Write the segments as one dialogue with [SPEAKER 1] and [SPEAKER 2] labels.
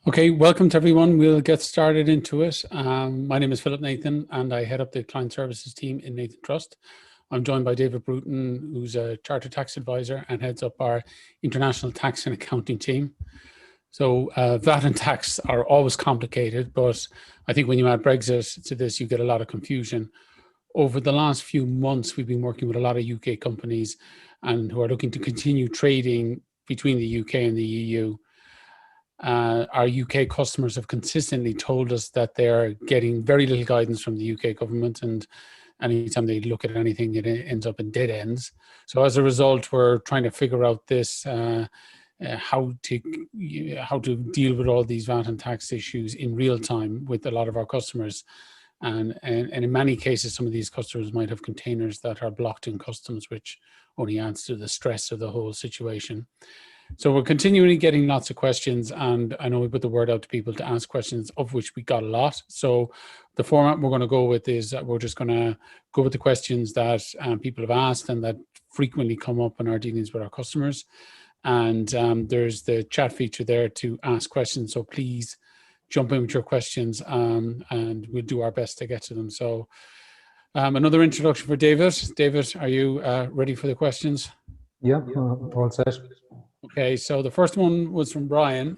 [SPEAKER 1] Okay, welcome to everyone. We'll get started into it. My name is Philip Nathan and I head up the client services team in Nathan Trust. I'm joined by David Bruton, who's a chartered tax advisor and heads up our international tax and accounting team. So VAT and tax are always complicated, but I think when you add Brexit to this, you get a lot of confusion. Over the last few months, we've been working with a lot of UK companies and who are looking to continue trading between the UK and the EU. Our UK customers have consistently told us that they're getting very little guidance from the UK government, and anytime they look at anything, it ends up in dead ends. So as a result, we're trying to figure out this, how to deal with all these VAT and tax issues in real time with a lot of our customers. And in many cases, some of these customers might have containers that are blocked in customs, which only adds to the stress of the whole situation. So we're continually getting lots of questions, and I know we put the word out to people to ask questions, of which we got a lot. So the format we're going to go with is that we're just going to go with the questions that people have asked and that frequently come up in our dealings with our customers. And there's the chat feature there to ask questions. So please jump in with your questions and we'll do our best to get to them. So another introduction for David. David, are you ready for the questions?
[SPEAKER 2] Yeah, all set.
[SPEAKER 1] Okay, so the first one was from Brian.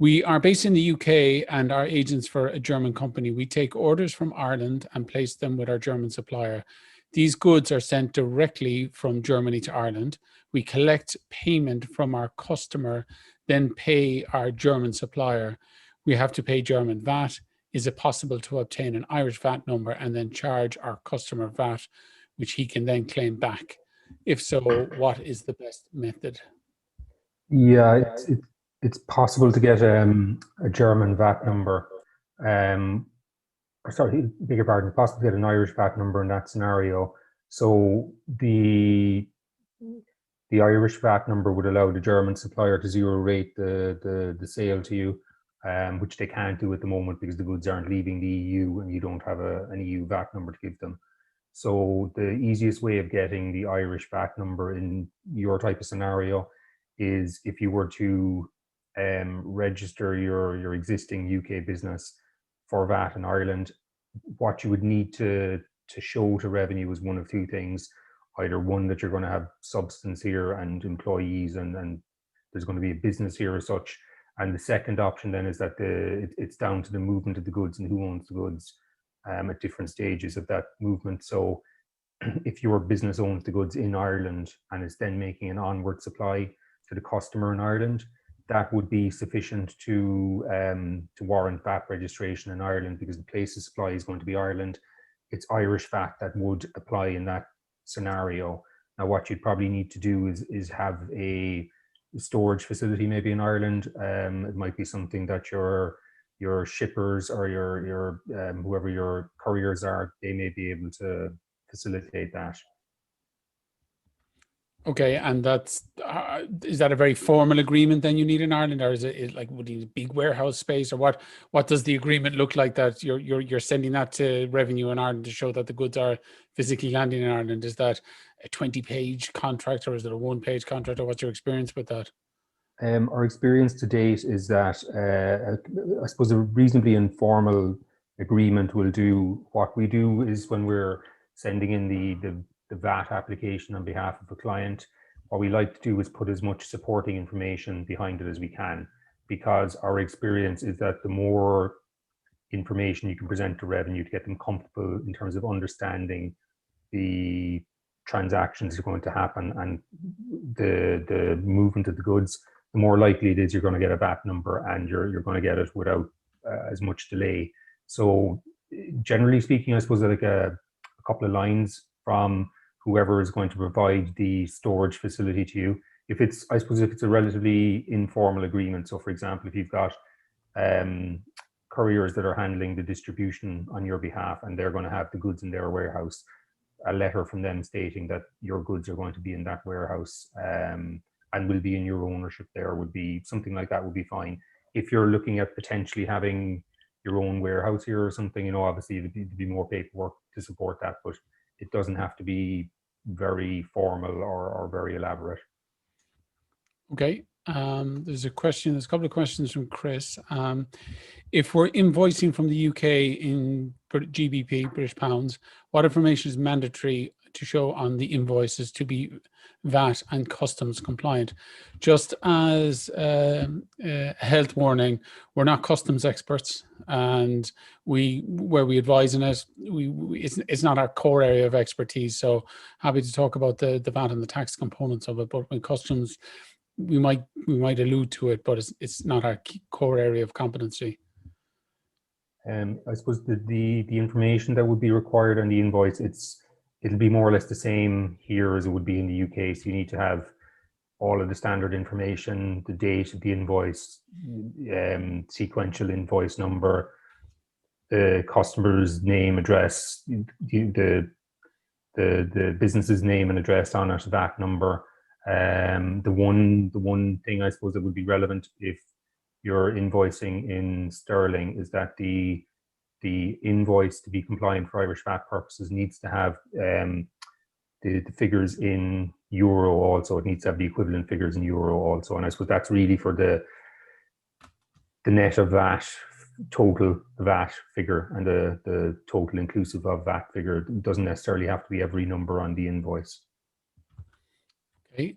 [SPEAKER 1] We are based in the UK and are agents for a German company. We take orders from Ireland and place them with our German supplier. These goods are sent directly from Germany to Ireland. We collect payment from our customer, then pay our German supplier. We have to pay German VAT. Is it possible to obtain an Irish VAT number and then charge our customer VAT, which he can then claim back? If so, what is the best method?
[SPEAKER 2] Yeah, it's possible to get a German VAT number. Sorry, beg your pardon. Possible to get an Irish VAT number in that scenario. So the Irish VAT number would allow the German supplier to zero rate the sale to you, which they can't do at the moment because the goods aren't leaving the EU and you don't have an EU VAT number to give them. So the easiest way of getting the Irish VAT number in your type of scenario is if you were to register your existing UK business for VAT in Ireland. What you would need to show to revenue is one of two things. Either one, that you're going to have substance here and employees and there's going to be a business here as such. And the second option then is that it's down to the movement of the goods and who owns the goods at different stages of that movement. So if your business owns the goods in Ireland and is then making an onward supply to the customer in Ireland, that would be sufficient to warrant VAT registration in Ireland, because the place of supply is going to be Ireland. It's Irish VAT that would apply in that scenario. Now, what you'd probably need to do is have a storage facility maybe in Ireland. It might be something that your shippers or your whoever your couriers are, they may be able to facilitate that.
[SPEAKER 1] Okay, and that's is that a very formal agreement then you need in Ireland, or is it like, would you need a big warehouse space, or what does the agreement look like that you're sending that to revenue in Ireland to show that the goods are physically landing in Ireland? Is that a 20-page contract, or is it a 1-page contract, or what's your experience with that?
[SPEAKER 2] Our experience to date is that I suppose a reasonably informal agreement will do. What we do is when we're sending in the VAT application on behalf of a client, what we like to do is put as much supporting information behind it as we can, because our experience is that the more information you can present to revenue to get them comfortable in terms of understanding the transactions that are going to happen and the movement of the goods, the more likely it is you're going to get a VAT number, and you're going to get it without as much delay. So generally speaking, I suppose like a couple of lines from whoever is going to provide the storage facility to you. If it's a relatively informal agreement, so for example, if you've got couriers that are handling the distribution on your behalf and they're going to have the goods in their warehouse, a letter from them stating that your goods are going to be in that warehouse and will be in your ownership there, would be something like that would be fine. If you're looking at potentially having your own warehouse here or something, you know, obviously there'd be more paperwork to support that, but it doesn't have to be very formal or very elaborate.
[SPEAKER 1] Okay, There's a couple of questions from Chris. If we're invoicing from the UK in GBP, British pounds, what information is mandatory to show on the invoices to be VAT and customs compliant? Just as a health warning, we're not customs experts, and where we advise in it, it's not our core area of expertise. So happy to talk about the VAT and the tax components of it, but when customs, we might allude to it, but it's not our core area of competency.
[SPEAKER 2] I suppose the information that would be required on the invoice, it'll be more or less the same here as it would be in the UK. So you need to have all of the standard information, the date of the invoice, sequential invoice number, the customer's name, address, the business's name and address on it, VAT number. The one thing I suppose that would be relevant if you're invoicing in sterling is that the invoice, to be compliant for Irish VAT purposes, needs to have the figures in euro also. It needs to have the equivalent figures in euro also. And I suppose that's really for the net of VAT, total VAT figure, and the total inclusive of VAT figure. It doesn't necessarily have to be every number on the invoice.
[SPEAKER 1] Okay.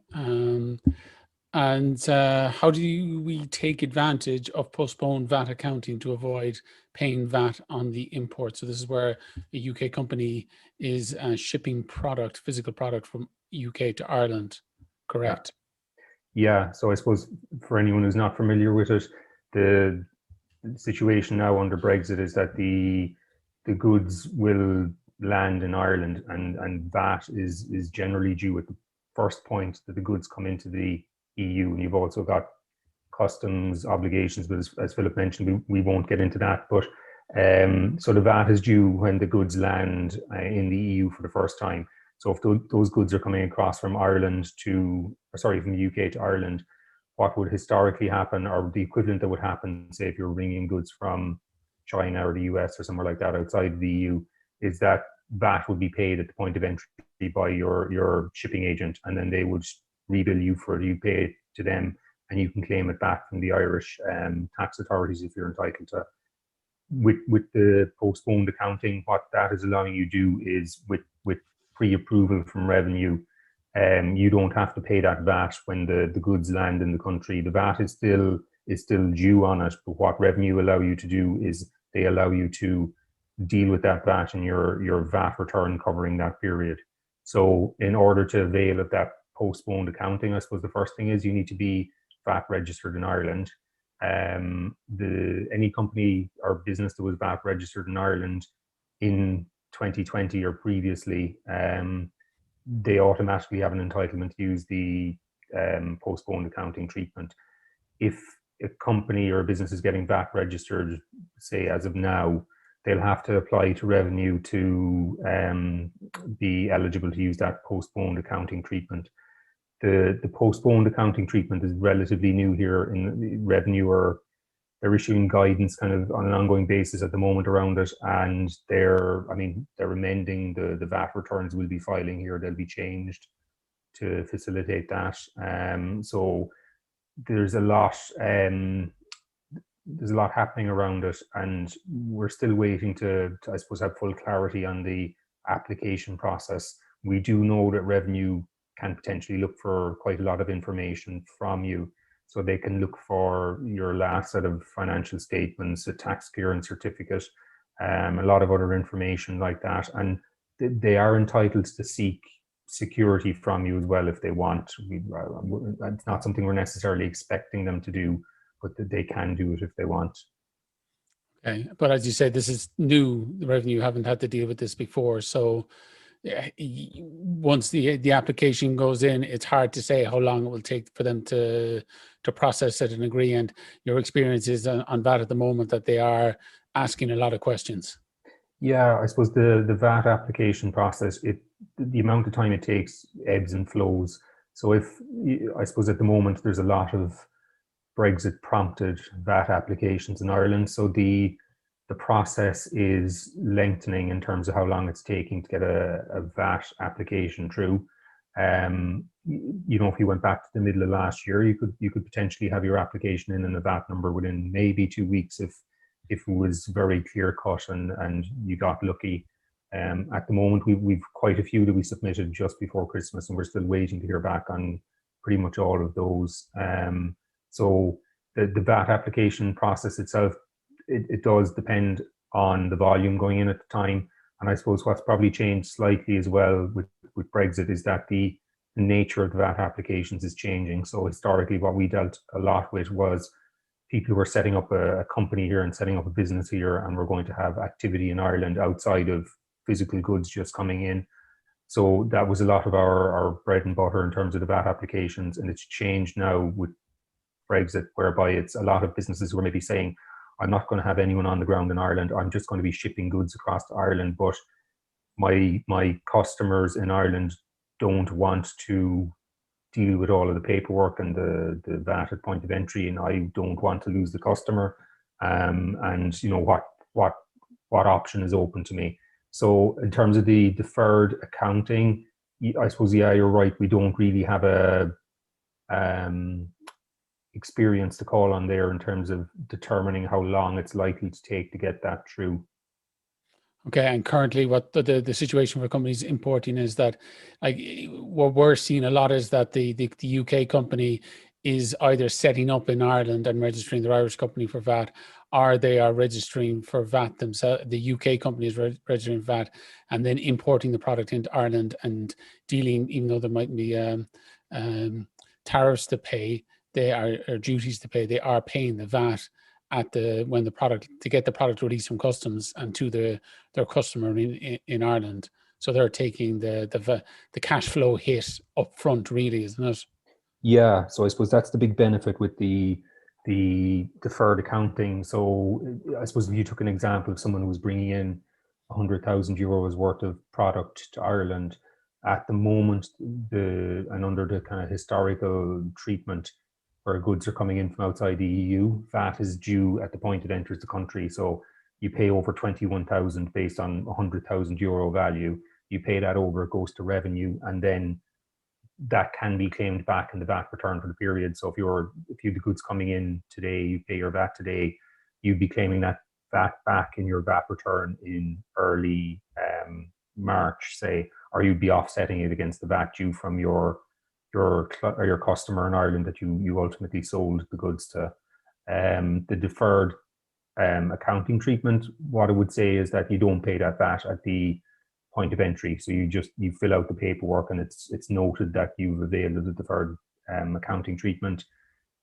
[SPEAKER 1] And how do we take advantage of postponed VAT accounting to avoid paying VAT on the import? So this is where a UK company is shipping product, physical product from UK to Ireland, correct?
[SPEAKER 2] Yeah, so I suppose for anyone who's not familiar with it, the situation now under Brexit is that the goods will land in Ireland, and VAT is generally due at the first point that the goods come into the EU. And you've also got customs obligations, but as Philip mentioned, we won't get into that. But so the VAT is due when the goods land in the EU for the first time. So if those goods are coming across from Ireland from the UK to Ireland, what would historically happen, or the equivalent that would happen, say if you're bringing goods from China or the US or somewhere like that outside the EU, is that VAT would be paid at the point of entry by your shipping agent, and then they would rebill you for it. You pay it to them, and you can claim it back from the Irish tax authorities if you're entitled to. With the postponed accounting, what that is allowing you to do is with pre-approval from revenue, you don't have to pay that VAT when the goods land in the country. The VAT is still due on it, but what revenue allow you to do is they allow you to deal with that VAT in your VAT return covering that period. So in order to avail of that postponed accounting, I suppose the first thing is you need to be VAT registered in Ireland. Any company or business that was VAT registered in Ireland in 2020 or previously, they automatically have an entitlement to use the postponed accounting treatment. If a company or a business is getting VAT registered, say as of now, they'll have to apply to revenue to be eligible to use that postponed accounting treatment. The postponed accounting treatment is relatively new here in revenue, they're issuing guidance kind of on an ongoing basis at the moment around it, and they're amending the VAT returns we'll be filing here. They'll be changed to facilitate that. So there's a lot happening around it, and we're still waiting to I suppose have full clarity on the application process. We do know that revenue can potentially look for quite a lot of information from you. So they can look for your last set of financial statements, a tax clearance certificate, a lot of other information like that. And they are entitled to seek security from you as well if they want. It's not something we're necessarily expecting them to do, but they can do it if they want.
[SPEAKER 1] Okay, but as you said, this is new revenue. You haven't had to deal with this before. So once the application goes in, it's hard to say how long it will take for them to process it and agree. And your experience is on VAT at the moment that they are asking a lot of questions.
[SPEAKER 2] Yeah, I suppose the VAT application process, the amount of time it takes ebbs and flows. So I suppose at the moment there's a lot of Brexit prompted VAT applications in Ireland. So the process is lengthening in terms of how long it's taking to get a VAT application through. you know, if you went back to the middle of last year, you could potentially have your application in and a VAT number within maybe 2 weeks if it was very clear cut and you got lucky. At the moment, we've quite a few that we submitted just before Christmas, and we're still waiting to hear back on pretty much all of those. So the VAT application process itself, it does depend on the volume going in at the time. And I suppose what's probably changed slightly as well with Brexit is that the nature of the VAT applications is changing. So historically, what we dealt a lot with was people who were setting up a company here and setting up a business here, and we're going to have activity in Ireland outside of physical goods just coming in. So that was a lot of our bread and butter in terms of the VAT applications, and it's changed now with Brexit, whereby it's a lot of businesses who are maybe saying, I'm not going to have anyone on the ground in Ireland, I'm just going to be shipping goods across to Ireland, but my customers in Ireland don't want to deal with all of the paperwork and the VAT at point of entry, and I don't want to lose the customer. And you know, what option is open to me? So in terms of the deferred accounting, I suppose, yeah, you're right. We don't really have a experience to call on there in terms of determining how long it's likely to take to get that through.
[SPEAKER 1] Okay, and currently what the situation for companies importing is that, like, what we're seeing a lot is that the UK company is either setting up in Ireland and registering their Irish company for VAT, or they are registering for VAT themselves. The UK company is registering VAT and then importing the product into Ireland and dealing, even though there might be tariffs to pay, or duties to pay, they are paying the VAT at when the product, to get the product released from customs and to their customer in Ireland. So they're taking the cash flow hit up front, really, isn't it?
[SPEAKER 2] Yeah, so I suppose that's the big benefit with the deferred accounting. So I suppose if you took an example of someone who was bringing in 100,000 euros worth of product to Ireland, at the moment, and under the kind of historical treatment where goods are coming in from outside the EU, VAT is due at the point it enters the country. So you pay over 21,000 based on 100,000 euro value. You pay that over, it goes to revenue, and then that can be claimed back in the VAT return for the period. So if you have the goods coming in today, you pay your VAT today, you'd be claiming that VAT back in your VAT return in early March, say, or you'd be offsetting it against the VAT due from your customer in Ireland that you ultimately sold the goods to. The deferred accounting treatment, what I would say is that you don't pay that VAT at the point of entry. So you fill out the paperwork and it's noted that you've availed of the deferred accounting treatment.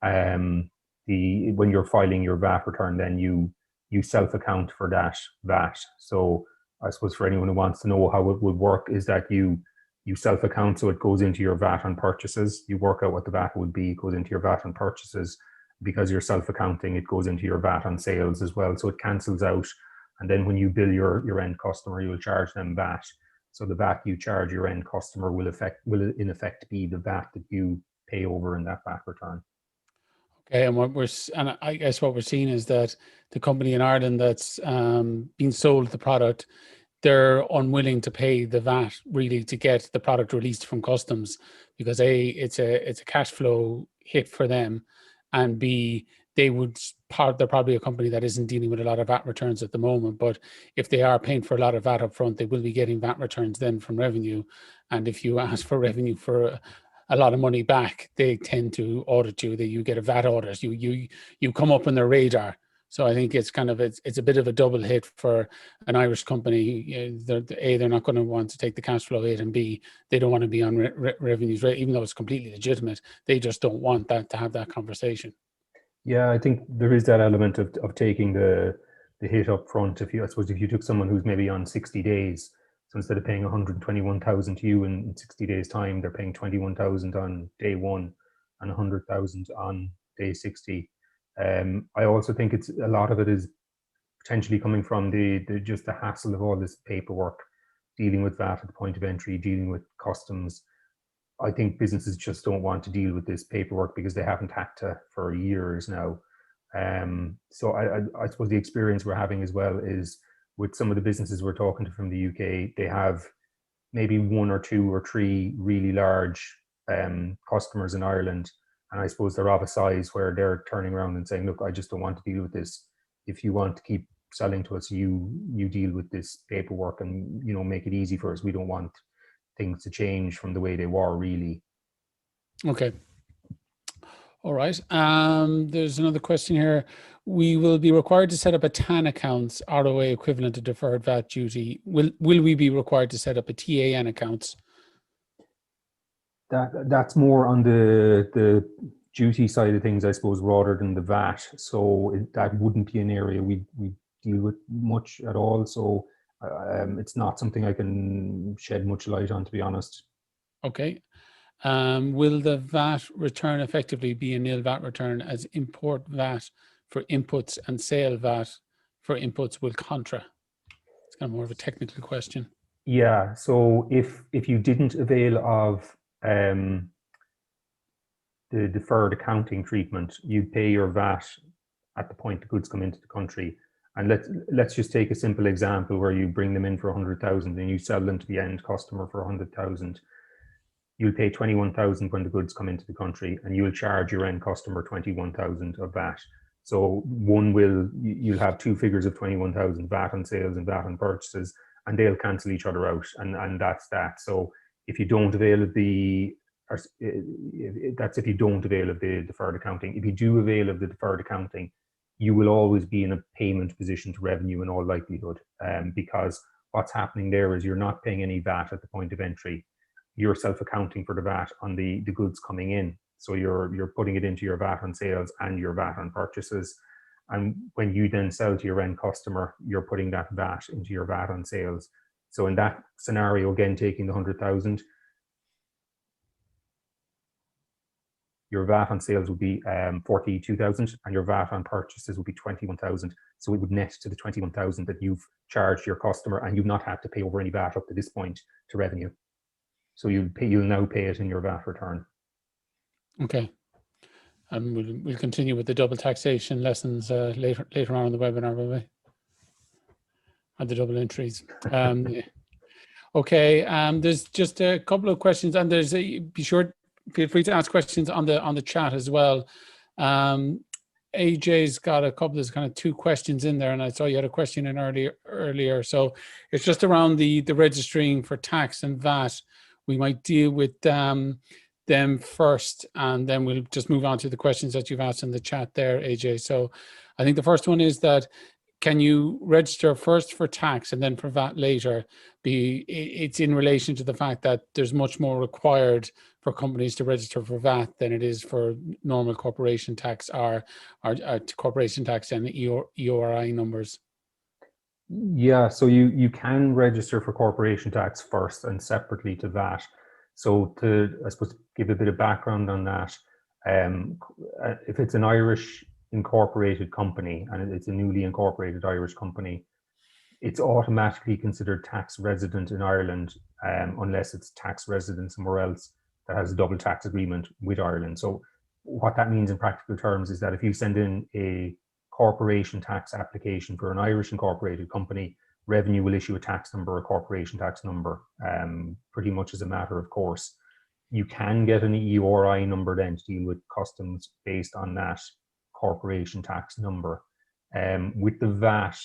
[SPEAKER 2] When you're filing your VAT return, then you self-account for that VAT. So I suppose for anyone who wants to know how it would work is that you self-account, so it goes into your VAT on purchases. You work out what the VAT would be, it goes into your VAT on purchases. Because you're self-accounting, it goes into your VAT on sales as well. So it cancels out. And then when you bill your end customer, you'll charge them VAT. So the VAT you charge your end customer will in effect be the VAT that you pay over in that VAT return.
[SPEAKER 1] Okay, and I guess what we're seeing is that the company in Ireland that's being sold the product, they're unwilling to pay the VAT really to get the product released from customs, because it's a cash flow hit for them, and B, they're probably a company that isn't dealing with a lot of VAT returns at the moment. But if they are paying for a lot of VAT up front, they will be getting VAT returns then from revenue. And if you ask for revenue for a lot of money back, they tend to audit you. That you get a VAT audit. You come up on their radar. So I think it's a bit of a double hit for an Irish company. They're not going to want to take the cash flow hit, and B, they don't want to be on revenues, even though it's completely legitimate. They just don't want that to have that conversation.
[SPEAKER 2] Yeah, I think there is that element of taking the hit up front. I suppose if you took someone who's maybe on 60 days, so instead of paying 121,000 to you in 60 days time, they're paying 21,000 on day one and 100,000 on day 60. I also think a lot of it is potentially coming from just the hassle of all this paperwork, dealing with VAT at the point of entry, dealing with customs. I think businesses just don't want to deal with this paperwork because they haven't had to for years now. So I suppose the experience we're having as well is with some of the businesses we're talking to from the UK, they have maybe 1 or 2 or 3 really large customers in Ireland, and I suppose they're of a size where they're turning around and saying, look, I just don't want to deal with this. If you want to keep selling to us, you deal with this paperwork and, you know, make it easy for us. We don't want things to change from the way they were, really.
[SPEAKER 1] Okay. All right. There's another question here. We will be required to set up a TAN accounts, ROA equivalent to deferred VAT duty. Will we be required to set up a TAN accounts?
[SPEAKER 2] That's more on the duty side of things, I suppose, rather than the VAT. So that wouldn't be an area we deal with much at all. So it's not something I can shed much light on, to be honest.
[SPEAKER 1] Okay. Will the VAT return effectively be a nil VAT return, as import VAT for inputs and sale VAT for inputs will contra? It's kind of more of a technical question.
[SPEAKER 2] Yeah. So if you didn't avail of the deferred accounting treatment, you pay your VAT at the point the goods come into the country. And let's just take a simple example where you bring them in for 100,000 and you sell them to the end customer for 100,000. You'll pay 21,000 when the goods come into the country, and you'll charge your end customer 21,000 of VAT. So you'll have two figures of 21,000, VAT on sales and VAT on purchases, and they'll cancel each other out, and that's that. So if you don't avail of that's if you don't avail of the deferred accounting. If you do avail of the deferred accounting, you will always be in a payment position to revenue in all likelihood, because what's happening there is you're not paying any VAT at the point of entry. You're self-accounting for the VAT on the goods coming in. So you're putting it into your VAT on sales and your VAT on purchases. And when you then sell to your end customer, you're putting that VAT into your VAT on sales. So in that scenario, again, taking the 100,000, your VAT on sales would be 42,000 and your VAT on purchases would be 21,000. So it would net to the 21,000 that you've charged your customer, and you've not had to pay over any VAT up to this point to revenue. So you'll now pay it in your VAT return.
[SPEAKER 1] Okay. And we'll continue with the double taxation lessons later on in the webinar, will we? And the double entries. Okay. There's just a couple of questions, and feel free to ask questions on the chat as well. AJ's got a couple. There's kind of two questions in there, and I saw you had a question in earlier. So it's just around the registering for tax and VAT. We might deal with them first, and then we'll just move on to the questions that you've asked in the chat there, AJ. So I think the first one is that, can you register first for tax and then for VAT later? It's in relation to the fact that there's much more required for companies to register for VAT than it is for normal corporation tax or corporation tax and EORI numbers.
[SPEAKER 2] Yeah, so you can register for corporation tax first and separately to VAT. So I suppose, give a bit of background on that, if it's an Irish incorporated company and it's a newly incorporated Irish company, it's automatically considered tax resident in Ireland, unless it's tax resident somewhere else that has a double tax agreement with Ireland. So what that means in practical terms is that if you send in a corporation tax application for an Irish incorporated company, revenue will issue a tax number, a corporation tax number, pretty much as a matter of course. You can get an EORI number then to deal with customs based on that corporation tax number. With the VAT,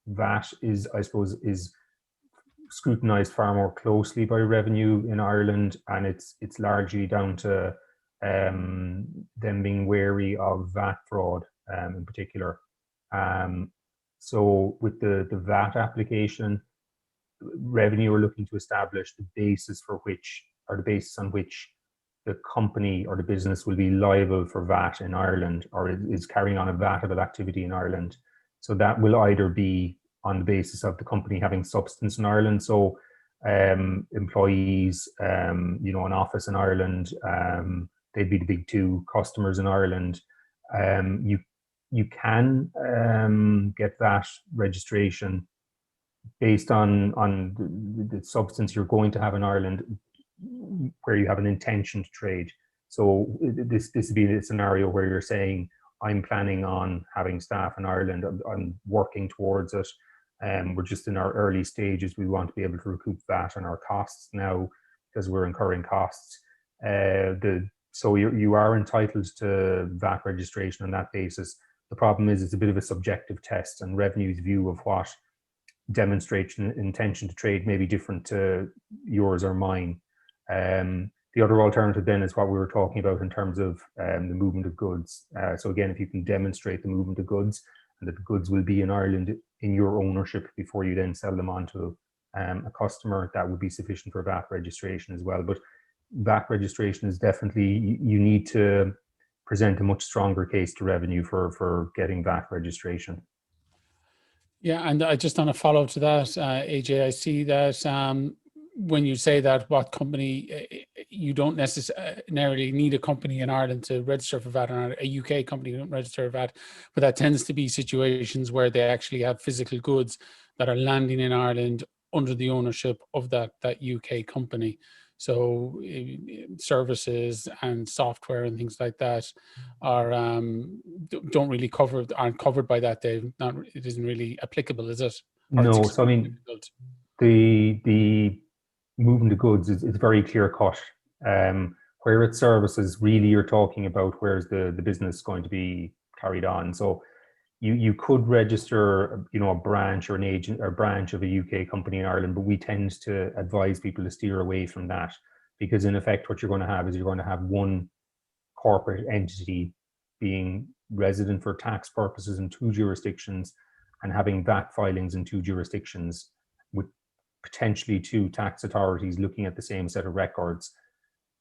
[SPEAKER 2] VAT is, I suppose, is scrutinized far more closely by revenue in Ireland, and it's largely down to them being wary of VAT fraud in particular. So with the VAT application, revenue are looking to establish the basis for which, or the basis on which the company or the business will be liable for VAT in Ireland, or is carrying on a VAT-able activity in Ireland. So that will either be on the basis of the company having substance in Ireland, so employees, an office in Ireland, they'd be the big two customers in Ireland. You can get VAT registration based on the substance you're going to have in Ireland, where you have an intention to trade. So this would be the scenario where you're saying, I'm planning on having staff in Ireland, I'm working towards it. We're just in our early stages. We want to be able to recoup VAT on our costs now because we're incurring costs. So you are entitled to VAT registration on that basis. The problem is it's a bit of a subjective test, and revenue's view of what demonstrates an intention to trade may be different to yours or mine. The other alternative then is what we were talking about in terms of the movement of goods. So again, if you can demonstrate the movement of goods and that the goods will be in Ireland in your ownership before you then sell them on to a customer, that would be sufficient for VAT registration as well. But VAT registration is definitely, you need to present a much stronger case to revenue for getting VAT registration.
[SPEAKER 1] Yeah, and I just on a follow up to that, AJ, I see that when you say that what company, you don't necessarily need a company in Ireland to register for VAT, or a UK company don't register for VAT, but that tends to be situations where they actually have physical goods that are landing in Ireland under the ownership of that UK company. So services and software and things like that are don't really aren't covered by that. It isn't really applicable, is it?
[SPEAKER 2] No, so I mean, the movement of goods is very clear cut. Where it's services, really you're talking about where's the business going to be carried on. So you could register, a branch or an agent or branch of a UK company in Ireland, but we tend to advise people to steer away from that, because in effect what you're going to have is you're going to have one corporate entity being resident for tax purposes in 2 jurisdictions and having VAT filings in 2 jurisdictions, with potentially 2 tax authorities looking at the same set of records.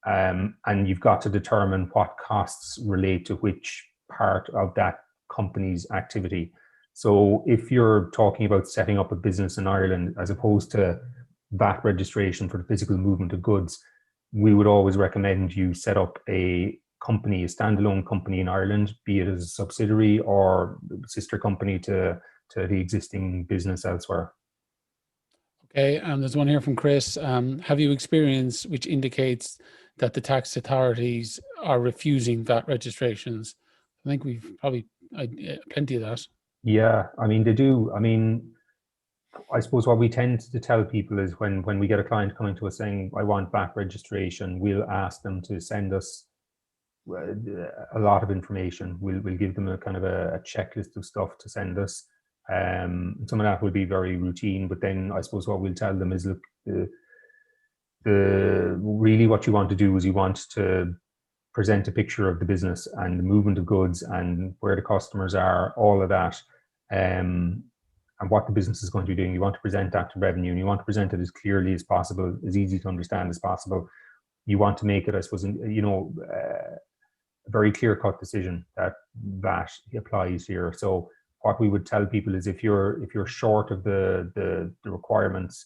[SPEAKER 2] And you've got to determine what costs relate to which part of that company's activity. So if you're talking about setting up a business in Ireland as opposed to VAT registration for the physical movement of goods, we would always recommend you set up a company, a standalone company in Ireland, be it as a subsidiary or sister company to the existing business elsewhere.
[SPEAKER 1] Okay, there's one here from Chris. Have you experienced which indicates that the tax authorities are refusing VAT registrations? I think we've probably plenty of that.
[SPEAKER 2] Yeah, I mean, they do. I mean, I suppose what we tend to tell people is when we get a client coming to us saying, I want VAT registration, we'll ask them to send us a lot of information. We'll give them a kind of a checklist of stuff to send us. Some of that will be very routine, but then I suppose what we'll tell them is, look, really what you want to do is you want to present a picture of the business and the movement of goods and where the customers are, all of that, and what the business is going to be doing. You want to present that to revenue, and you want to present it as clearly as possible, as easy to understand as possible. You want to make it, I suppose, a very clear-cut decision that VAT applies here. So what we would tell people is, if you're short of the requirements,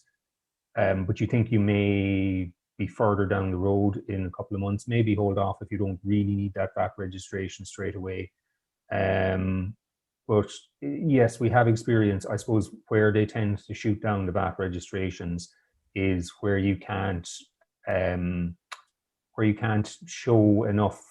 [SPEAKER 2] but you think you may be further down the road in a couple of months, maybe hold off if you don't really need that VAT registration straight away. But yes, we have experience, I suppose, where they tend to shoot down the VAT registrations is where you can't show enough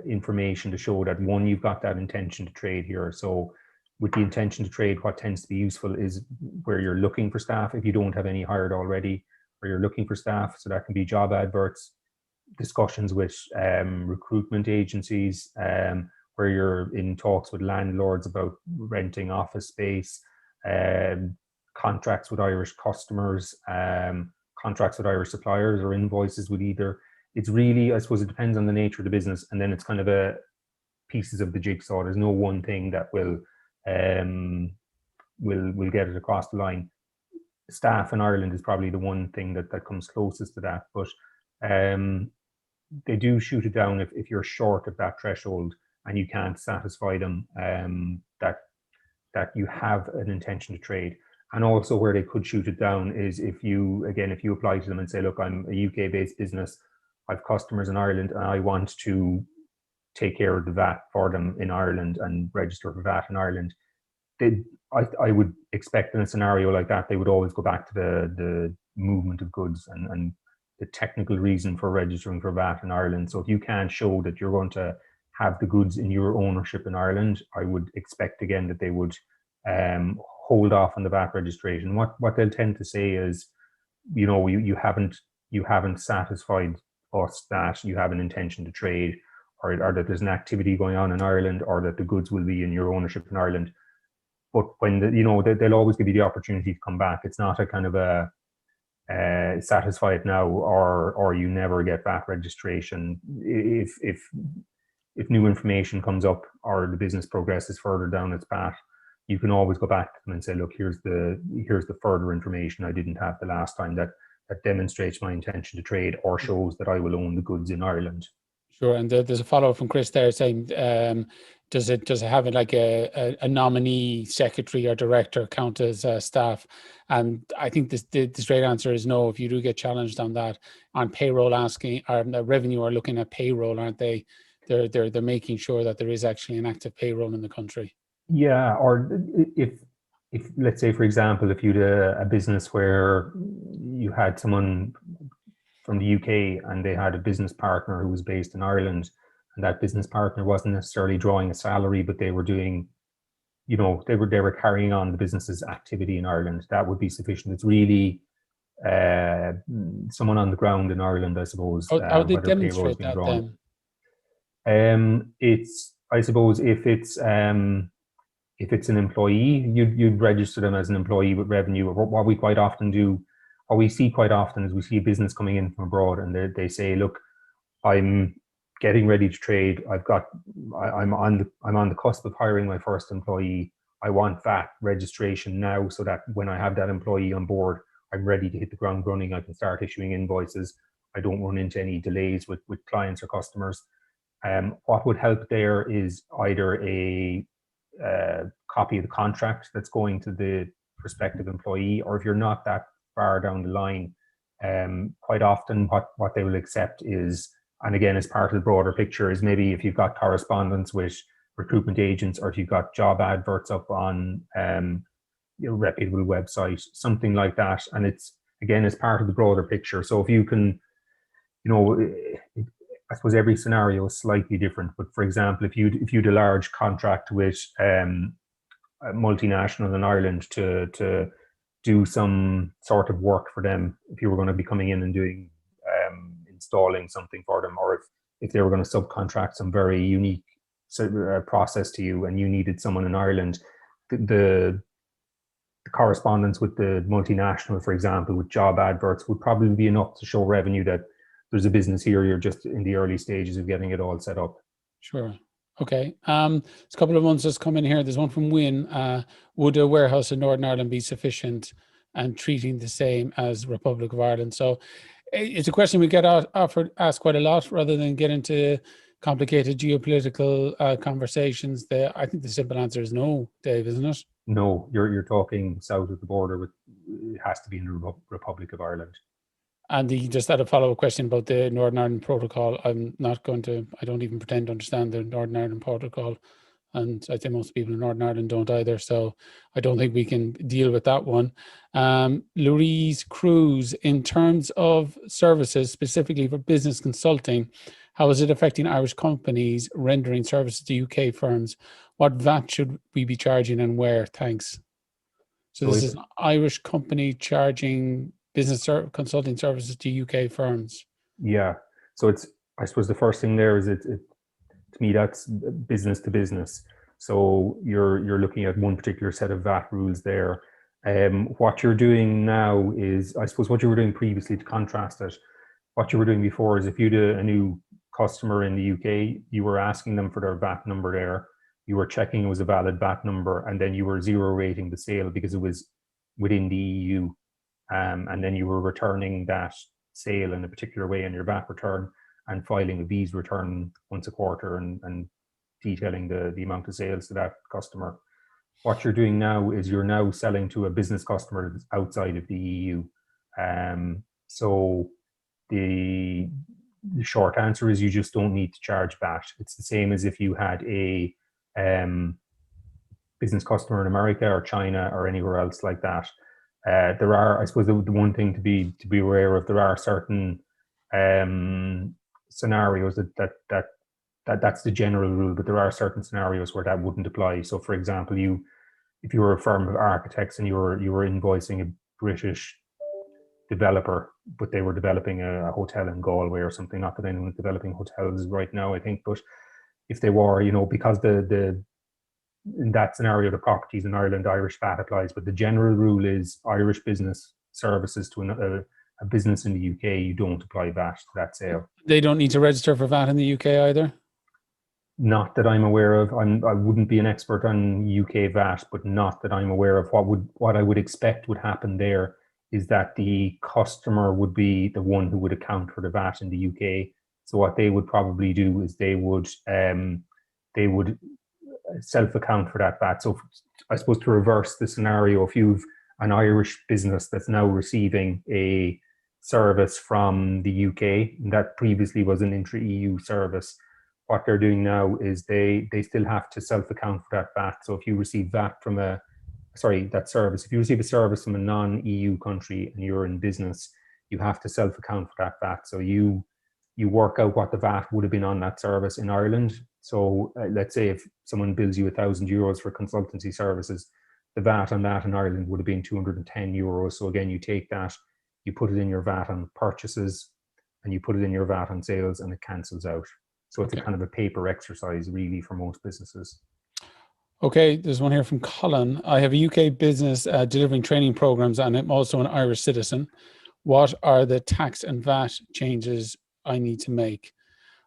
[SPEAKER 2] information to show that, one, you've got that intention to trade here. So with the intention to trade, what tends to be useful is where you're looking for staff, if you don't have any hired already, where you're looking for staff. So that can be job adverts, discussions with recruitment agencies, where you're in talks with landlords about renting office space, contracts with Irish customers, contracts with Irish suppliers, or invoices with either. It's really, I suppose, it depends on the nature of the business, and then it's kind of a pieces of the jigsaw. There's no one thing that will get it across the line. Staff in Ireland is probably the one thing that comes closest to that, but they do shoot it down if you're short of that threshold and you can't satisfy them, that you have an intention to trade. And also where they could shoot it down is if you apply to them and say, look, I'm a UK-based business, I've customers in Ireland, and I want to take care of the VAT for them in Ireland and register for VAT in Ireland. I would expect in a scenario like that, they would always go back to the movement of goods and the technical reason for registering for VAT in Ireland. So if you can't show that you're going to have the goods in your ownership in Ireland, I would expect again that they would hold off on the VAT registration. What they'll tend to say is, you haven't satisfied us that you have an intention to trade, or that there's an activity going on in Ireland, or that the goods will be in your ownership in Ireland. But when they'll always give you the opportunity to come back. It's not a kind of a satisfy it now or you never get back registration. If new information comes up or the business progresses further down its path, you can always go back to them and say, look, here's the further information I didn't have the last time that demonstrates my intention to trade or shows that I will own the goods in Ireland.
[SPEAKER 1] Sure, and there's a follow-up from Chris there saying, does it have like a nominee secretary or director count as staff? And I think the straight answer is no. If you do get challenged on that, on payroll asking, or revenue are looking at payroll, aren't they? They're making sure that there is actually an active payroll in the country.
[SPEAKER 2] Yeah, or if let's say, for example, if you had a business where you had someone from the UK and they had a business partner who was based in Ireland, and that business partner wasn't necessarily drawing a salary, but they were doing, they were carrying on the business's activity in Ireland, that would be sufficient. It's really someone on the ground in Ireland, I suppose.
[SPEAKER 1] How they demonstrate that then?
[SPEAKER 2] It's, I suppose, if it's an employee, you'd register them as an employee with revenue. What we quite often do, or we see quite often, is we see a business coming in from abroad and they say, look, I'm getting ready to trade. I'm on the cusp of hiring my first employee. I want VAT registration now so that when I have that employee on board, I'm ready to hit the ground running. I can start issuing invoices. I don't run into any delays with clients or customers. What would help there is either a copy of the contract that's going to the prospective employee, or if you're not that far down the line, quite often what they will accept is, and again, as part of the broader picture, is maybe if you've got correspondence with recruitment agents, or if you've got job adverts up on reputable website, something like that. And it's, again, as part of the broader picture. So if you can, I suppose every scenario is slightly different, but for example, if you had a large contract with a multinational in Ireland to do some sort of work for them, if you were going to be coming in and doing installing something for them, or if they were going to subcontract some very unique process to you and you needed someone in Ireland, the correspondence with the multinational, for example, with job adverts would probably be enough to show revenue that there's a business here, you're just in the early stages of getting it all set up.
[SPEAKER 1] Sure. Okay. There's a couple of ones that's come in here. There's one from Wynne. Would a warehouse in Northern Ireland be sufficient and treating the same as Republic of Ireland? So it's a question we get asked quite a lot, rather than get into complicated geopolitical conversations. I think the simple answer is no, Dave, isn't it?
[SPEAKER 2] No, you're talking south of the border. It has to be in the Republic of Ireland.
[SPEAKER 1] And he just had a follow-up question about the Northern Ireland Protocol. I don't even pretend to understand the Northern Ireland Protocol. And I think most people in Northern Ireland don't either. So I don't think we can deal with that one. Louise Cruz, in terms of services, specifically for business consulting, how is it affecting Irish companies rendering services to UK firms? What VAT should we be charging and where? Thanks. So this is an Irish company charging business consulting services to UK firms.
[SPEAKER 2] Yeah. So I suppose the first thing there is to me, that's business to business. So you're looking at one particular set of VAT rules there. What you're doing now is, I suppose, what you were doing previously, to contrast it, what you were doing before is, if you had a new customer in the UK, you were asking them for their VAT number there. You were checking it was a valid VAT number, and then you were zero rating the sale because it was within the EU. And then you were returning that sale in a particular way in your VAT return and filing a V's return once a quarter and detailing the amount of sales to that customer. What you're doing now is you're now selling to a business customer that's outside of the EU. So the short answer is you just don't need to charge VAT. It's the same as if you had a business customer in America or China or anywhere else like that. There are, I suppose, the one thing to be aware of, there are certain scenarios that's the general rule, but there are certain scenarios where that wouldn't apply. So, for example, if you were a firm of architects and you were invoicing a British developer, but they were developing a hotel in Galway or something. Not that anyone's developing hotels right now, I think, but if they were, you know, because in that scenario, the properties in Ireland, Irish VAT applies, but the general rule is Irish business services to a business in the UK, you don't apply VAT to that sale.
[SPEAKER 1] They don't need to register for VAT in the UK either?
[SPEAKER 2] Not that I'm aware of. I wouldn't be an expert on UK VAT, but not that I'm aware of. What I would expect would happen there is that the customer would be the one who would account for the VAT in the UK. So what they would probably do is they would self-account for that VAT. So I suppose to reverse the scenario, if you've an Irish business that's now receiving a service from the UK, and that previously was an intra-EU service, what they're doing now is they still have to self-account for that VAT. So if you receive VAT from that service, if you receive a service from a non-EU country and you're in business, you have to self-account for that VAT. So you work out what the VAT would have been on that service in Ireland. So let's say if someone bills you €1,000 for consultancy services, the VAT on that in Ireland would have been €210. So again, you take that, you put it in your VAT on purchases, and you put it in your VAT on sales, and it cancels out. So it's a kind of a paper exercise really for most businesses.
[SPEAKER 1] Okay, there's one here from Colin. I have a UK business delivering training programs, and I'm also an Irish citizen. What are the tax and VAT changes I need to make?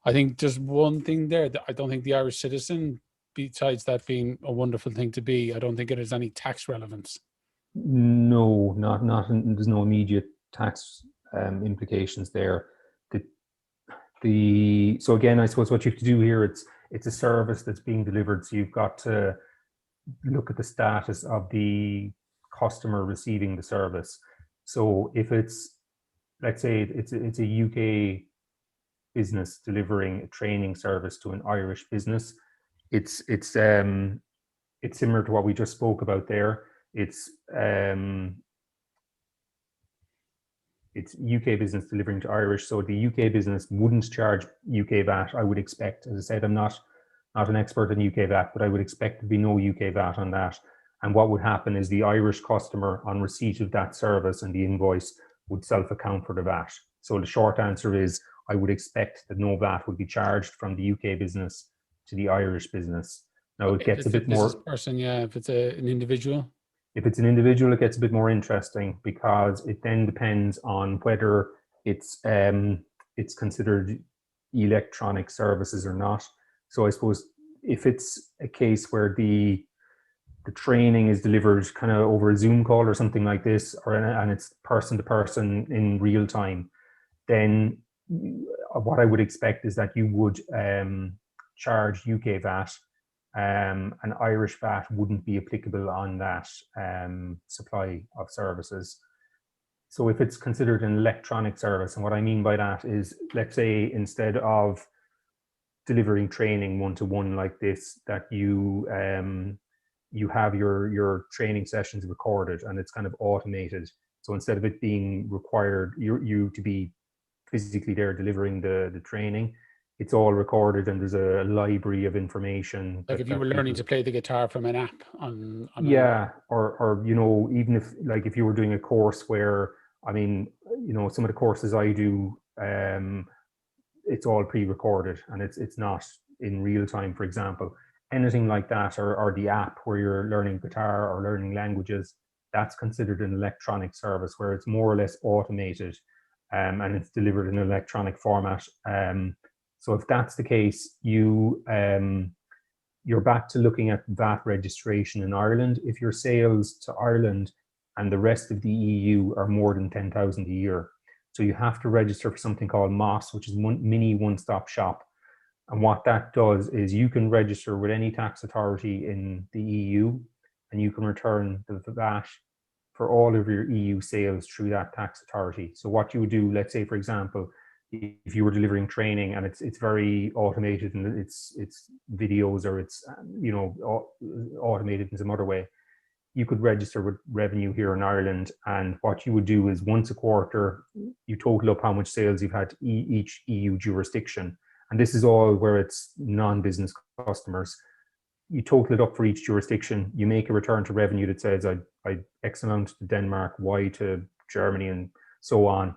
[SPEAKER 1] I think just one thing there, that I don't think the Irish citizen, besides that being a wonderful thing to be, I don't think it has any tax relevance.
[SPEAKER 2] No, there's no immediate tax implications there. So again, I suppose what you have to do here, it's a service that's being delivered, so you've got to look at the status of the customer receiving the service. So if it's, let's say it's a UK business delivering a training service to an Irish business, it's similar to what we just spoke about there. It's UK business delivering to Irish, so the UK business wouldn't charge UK VAT. I would expect, as I said, I'm not an expert in UK VAT, but I would expect to be no UK VAT on that. And what would happen is the Irish customer, on receipt of that service and the invoice, would self-account for the VAT. So the short answer is, I would expect that no VAT would be charged from the UK business to the Irish business. Now it gets a bit more.
[SPEAKER 1] Person, yeah. If it's an individual.
[SPEAKER 2] If it's an individual, it gets a bit more interesting, because it then depends on whether it's considered electronic services or not. So I suppose if it's a case where the training is delivered kind of over a Zoom call or something like this, and it's person to person in real time, then what I would expect is that you would charge UK VAT. And Irish VAT wouldn't be applicable on that supply of services. So if it's considered an electronic service, and what I mean by that is, let's say instead of delivering training one-to-one like this, that you have your training sessions recorded and it's kind of automated. So instead of it being required you to be physically there delivering the training, it's all recorded, and there's a library of information.
[SPEAKER 1] Like if you were learning to play the guitar from an app on
[SPEAKER 2] yeah, or you know, even if you were doing a course where, I mean, you know, some of the courses I do, it's all pre-recorded and it's not in real time, for example. Anything like that, or the app where you're learning guitar or learning languages, that's considered an electronic service where it's more or less automated, and it's delivered in an electronic format. So if that's the case, you're back to looking at VAT registration in Ireland. If your sales to Ireland and the rest of the EU are more than 10,000 a year, so you have to register for something called MOS, which is mini one-stop shop. And what that does is you can register with any tax authority in the EU, and you can return the VAT for all of your EU sales through that tax authority. So what you would do, let's say, for example, if you were delivering training and it's very automated and it's videos, or it's, you know, automated in some other way, you could register with revenue here in Ireland, and what you would do is once a quarter you total up how much sales you've had to each EU jurisdiction, and this is all where it's non-business customers. You total it up for each jurisdiction, you make a return to revenue that says I X amount to Denmark, Y to Germany, and so on.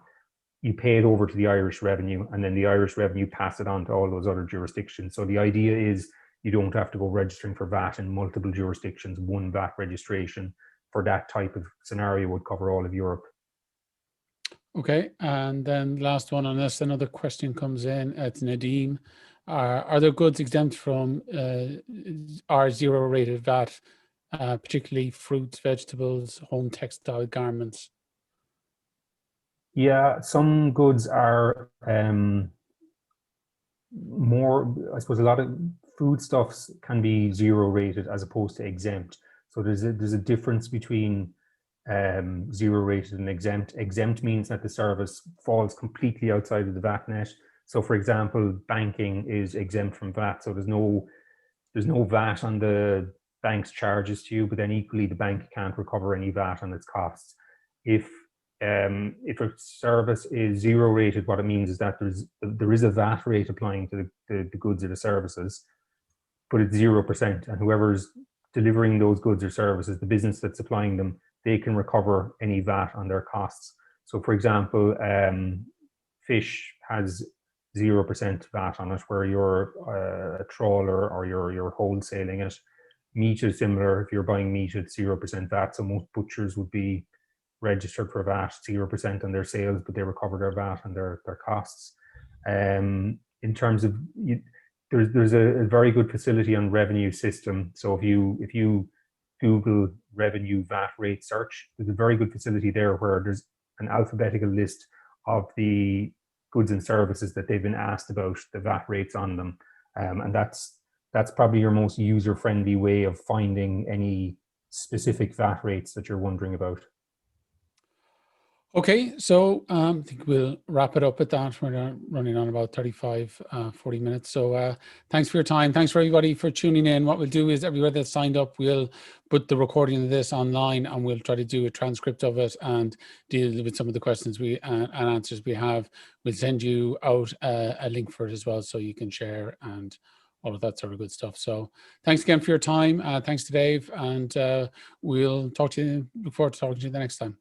[SPEAKER 2] you pay it over to the Irish revenue, and then the Irish revenue pass it on to all those other jurisdictions. So the idea is you don't have to go registering for VAT in multiple jurisdictions. One VAT registration for that type of scenario would cover all of Europe.
[SPEAKER 1] Okay, and then last one, unless another question comes in, it's Nadine. Are there goods exempt from our zero rated VAT, particularly fruits, vegetables, home textile garments?
[SPEAKER 2] Yeah, some goods are more, I suppose a lot of foodstuffs can be zero rated as opposed to exempt. So there's a difference between zero rated and exempt. Exempt means that the service falls completely outside of the VAT net. So for example, banking is exempt from VAT. So there's no VAT on the bank's charges to you, but then equally the bank can't recover any VAT on its costs. If a service is zero rated, what it means is that there is a VAT rate applying to the goods or the services, but it's 0%. And whoever's delivering those goods or services, the business that's supplying them, they can recover any VAT on their costs. So for example, fish has 0% VAT on it, where you're a trawler or you're wholesaling it. Meat is similar. If you're buying meat, it's 0% VAT. So most butchers would be registered for VAT, 0% on their sales, but they recover their VAT and their costs. In terms of, there's a very good facility on revenue system. So if you Google revenue VAT rate search, there's a very good facility there where there's an alphabetical list of the goods and services that they've been asked about, the VAT rates on them. And that's probably your most user-friendly way of finding any specific VAT rates that you're wondering about.
[SPEAKER 1] Okay, so I think we'll wrap it up at that. We're running on about 35, 40 minutes. So thanks for your time. Thanks for everybody for tuning in. What we'll do is everybody that's signed up, we'll put the recording of this online and we'll try to do a transcript of it and deal with some of the questions and answers we have. We'll send you out a link for it as well so you can share and all of that sort of good stuff. So thanks again for your time. Thanks to Dave, and we'll talk to you. Look forward to talking to you the next time.